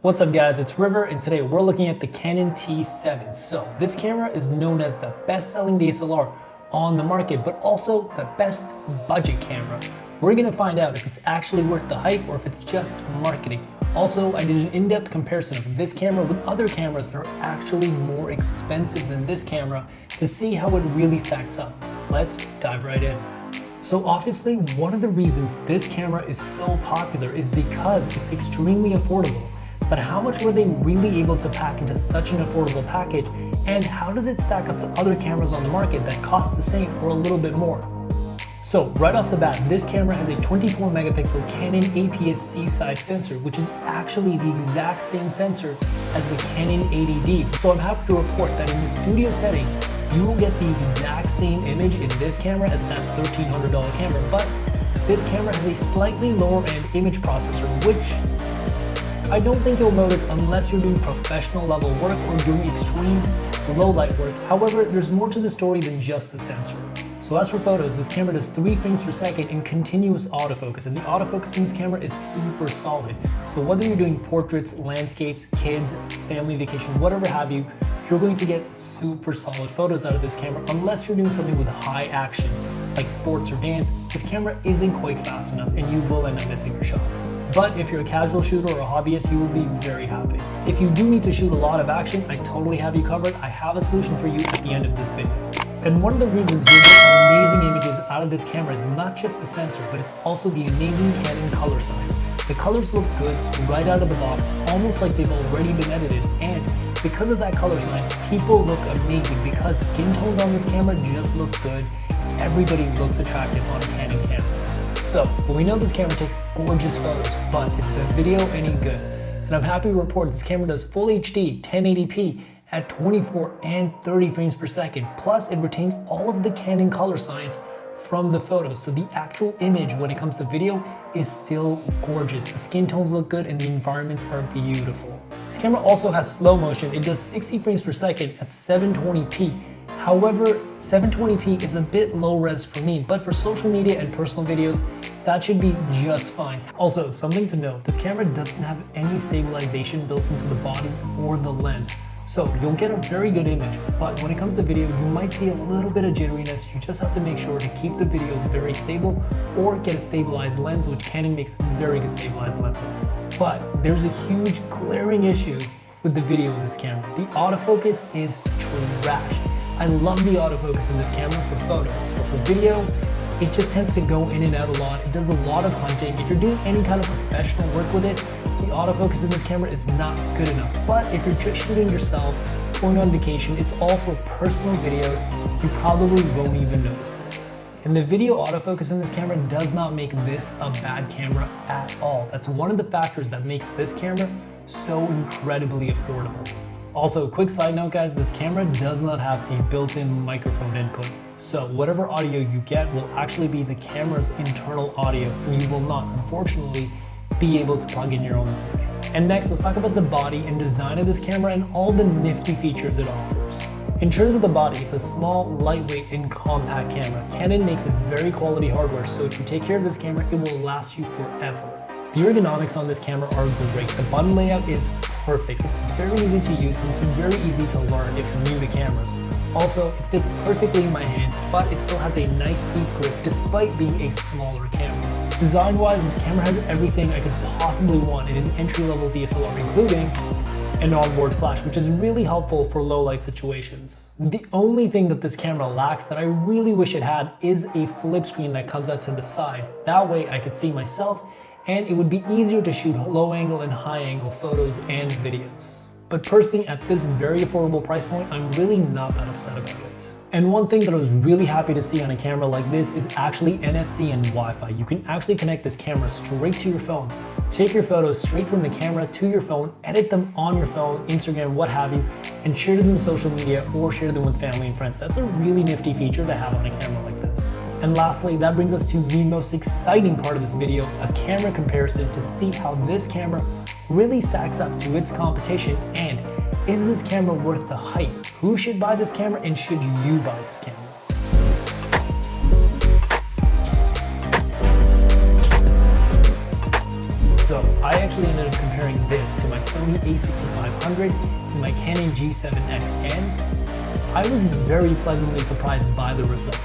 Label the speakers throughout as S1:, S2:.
S1: What's up guys, it's River, and today we're looking at the Canon T7. So this camera is known as the best-selling DSLR on the market, but also the best budget camera. We're gonna find out if it's actually worth the hype or if it's just marketing. Also, I did an in-depth comparison of this camera with other cameras that are actually more expensive than this camera to see how it really stacks up. Let's dive right in. So obviously, one of the reasons this camera is so popular is because it's extremely affordable. But how much were they really able to pack into such an affordable package, and how does it stack up to other cameras on the market that cost the same or a little bit more? So right off the bat, this camera has a 24 megapixel Canon APS-C size sensor, which is actually the exact same sensor as the Canon 80D. So I'm happy to report that in the studio setting, you will get the exact same image in this camera as that $1,300 camera, but this camera has a slightly lower end image processor, which I don't think you'll notice unless you're doing professional level work or doing extreme low light work. However, there's more to the story than just the sensor. So as for photos, this camera does 3 frames per second in continuous autofocus, and the autofocus in this camera is super solid. So whether you're doing portraits, landscapes, kids, family vacation, whatever have you, you're going to get super solid photos out of this camera unless you're doing something with high action, like sports or dance. This camera isn't quite fast enough and you will end up missing your shots. But if you're a casual shooter or a hobbyist, you will be very happy. If you do need to shoot a lot of action, I totally have you covered. I have a solution for you at the end of this video. And one of the reasons you'll get amazing images out of this camera is not just the sensor, but it's also the amazing Canon color science. The colors look good right out of the box, almost like they've already been edited. And because of that color science, people look amazing because skin tones on this camera just look good. Everybody looks attractive on a Canon camera. So, we know this camera takes gorgeous photos, but is the video any good? And I'm happy to report this camera does full HD 1080p at 24 and 30 frames per second. Plus, it retains all of the Canon color science from the photos. So the actual image when it comes to video is still gorgeous. The skin tones look good and the environments are beautiful. This camera also has slow motion. It does 60 frames per second at 720p. However, 720p is a bit low res for me, but for social media and personal videos, that should be just fine. Also, something to note, this camera doesn't have any stabilization built into the body or the lens. So you'll get a very good image, but when it comes to video, you might see a little bit of jitteriness. You just have to make sure to keep the video very stable or get a stabilized lens, which Canon makes very good stabilized lenses. But there's a huge glaring issue with the video in this camera. The autofocus is trash. I love the autofocus in this camera for photos, but for video, it just tends to go in and out a lot. It does a lot of hunting. If you're doing any kind of professional work with it, the autofocus in this camera is not good enough. But if you're just shooting yourself, going on vacation, it's all for personal videos, you probably won't even notice it. And the video autofocus in this camera does not make this a bad camera at all. That's one of the factors that makes this camera so incredibly affordable. Also, quick side note guys, this camera does not have a built-in microphone input. So whatever audio you get will actually be the camera's internal audio, and you will not, unfortunately, be able to plug in your own mic. And next, let's talk about the body and design of this camera and all the nifty features it offers. In terms of the body, it's a small, lightweight, and compact camera. Canon makes a very quality hardware, so if you take care of this camera, it will last you forever. The ergonomics on this camera are great. The button layout is perfect. It's very easy to use and it's very easy to learn if you're new to cameras. Also, it fits perfectly in my hand, but it still has a nice deep grip despite being a smaller camera. Design-wise, this camera has everything I could possibly want in an entry-level DSLR, including an onboard flash, which is really helpful for low light situations. The only thing that this camera lacks that I really wish it had is a flip screen that comes out to the side. That way I could see myself and it would be easier to shoot low angle and high angle photos and videos. But personally, at this very affordable price point, I'm really not that upset about it. And one thing that I was really happy to see on a camera like this is actually NFC and Wi-Fi. You can actually connect this camera straight to your phone, take your photos straight from the camera to your phone, edit them on your phone, Instagram, what have you, and share them on social media or share them with family and friends. That's a really nifty feature to have on a camera like this. And lastly, that brings us to the most exciting part of this video, a camera comparison to see how this camera really stacks up to its competition, and is this camera worth the hype? Who should buy this camera and should you buy this camera? So I actually ended up comparing this to my my Sony a6500 and my Canon G7X, and I was very pleasantly surprised by the results.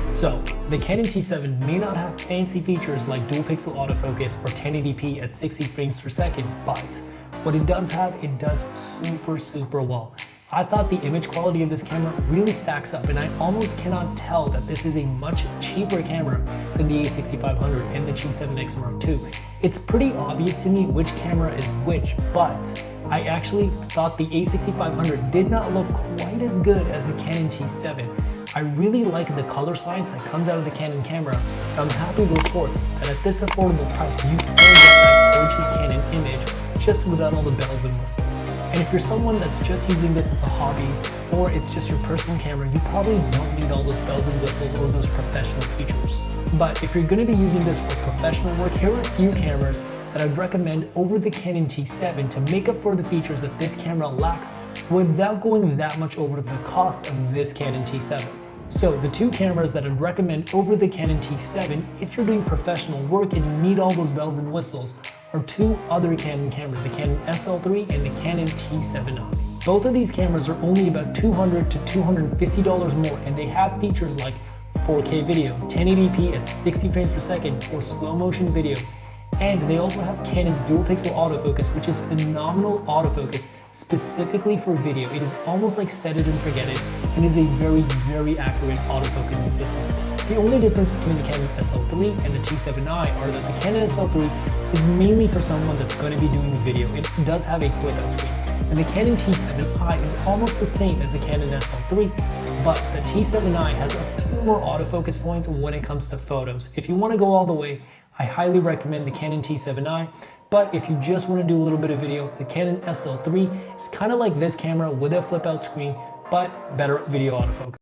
S1: So, the Canon T7 may not have fancy features like dual pixel autofocus or 1080p at 60 frames per second, but what it does have, it does super well. I thought the image quality of this camera really stacks up, and I almost cannot tell that this is a much cheaper camera than the a6500 and the G7X Mark II. It's pretty obvious to me which camera is which, but I actually thought the a6500 did not look quite as good as the Canon T7. I really like the color science that comes out of the Canon camera, and I'm happy to report that at this affordable price, you still get that gorgeous Canon image just without all the bells and whistles. And if you're someone that's just using this as a hobby, or it's just your personal camera, you probably don't need all those bells and whistles or those professional features. But if you're going to be using this for professional work, here are a few cameras that I'd recommend over the Canon T7 to make up for the features that this camera lacks without going that much over the cost of this Canon T7. So the two cameras that I'd recommend over the Canon T7 if you're doing professional work and you need all those bells and whistles are two other Canon cameras, the Canon SL3 and the Canon T7i. Both of these cameras are only about $200 to $250 more, and they have features like 4K video, 1080p at 60 frames per second for slow motion video, and they also have Canon's dual pixel autofocus, which is phenomenal autofocus specifically for video. It is almost like set it and forget it, and is a very accurate autofocusing system. The only difference between the Canon SL3 and the T7i are that the Canon SL3 is mainly for someone that's going to be doing video. It does have a flip out screen. And the Canon T7i is almost the same as the Canon SL3, but the T7i has a few more autofocus points when it comes to photos. If you want to go all the way, I highly recommend the Canon T7i, but if you just want to do a little bit of video, the Canon SL3 is kind of like this camera with a flip out screen, but better video autofocus.